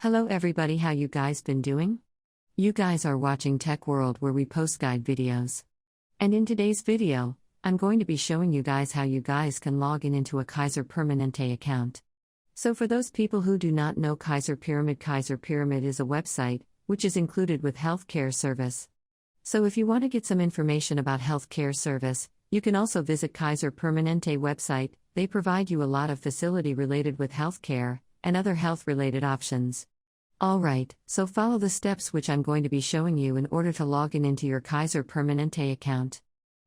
Hello everybody, how you guys been doing? You guys are watching Tech World where we post guide videos. And in today's video, I'm going to be showing you guys how you guys can log in into a Kaiser Permanente account. So for those people who do not know Kaiser Pyramid is a website, which is included with healthcare service. So if you want to get some information about healthcare service, you can also visit Kaiser Permanente website. They provide you a lot of facility related with healthcare, and other health-related options. Alright, so follow the steps which I'm going to be showing you in order to log in into your Kaiser Permanente account.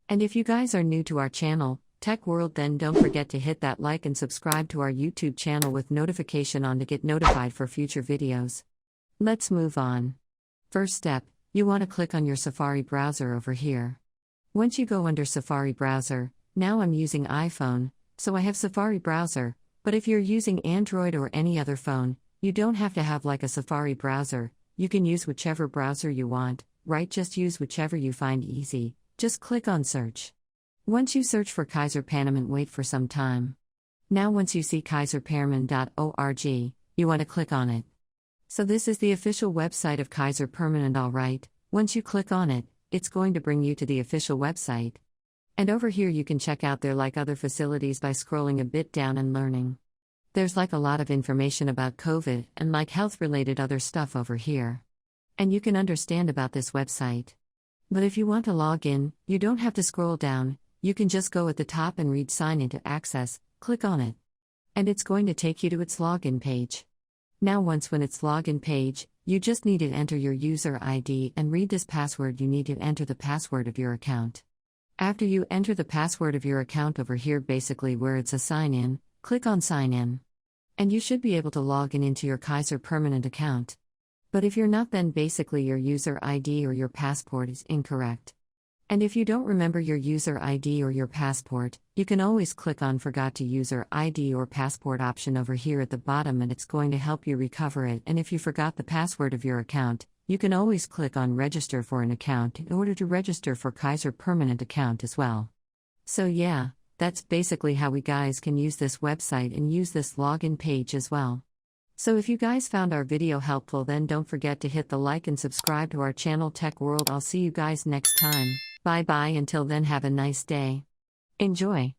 And if you guys are new to our channel, Tech World, then don't forget to hit that like and subscribe to our YouTube channel with notification on to get notified for future videos. Let's move on. First step, you want to click on your Safari browser over here. Once you go under Safari browser, now I'm using iPhone, so I have Safari browser, but if you're using Android or any other phone, you don't have to have like a Safari browser, you can use whichever browser you want, right? Just use whichever you find easy, just click on search. Once you search for Kaiser Permanente, wait for some time. Now once you see kaiserpermanente.org, you want to click on it. So this is the official website of Kaiser Permanente, alright, once you click on it, it's going to bring you to the official website. And over here you can check out their like other facilities by scrolling a bit down and learning. There's like a lot of information about COVID and like health related other stuff over here. And you can understand about this website. But if you want to log in, you don't have to scroll down, you can just go at the top and read sign in to access, click on it. And it's going to take you to its login page. Now when it's login page, you just need to enter your user ID and read this password. You need to enter the password of your account. After you enter the password of your account over here, basically where it's a sign in, click on sign in. And you should be able to log in into your Kaiser Permanente account. But if you're not, then basically your user ID or your passport is incorrect. And if you don't remember your user ID or your passport, you can always click on Forgot to User ID or Passport option over here at the bottom, and it's going to help you recover it. And if you forgot the password of your account, you can always click on Register for an account in order to register for Kaiser Permanente account as well. So yeah, that's basically how we guys can use this website and use this login page as well. So if you guys found our video helpful, then don't forget to hit the like and subscribe to our channel Tech World. I'll see you guys next time. Bye bye, until then have a nice day. Enjoy.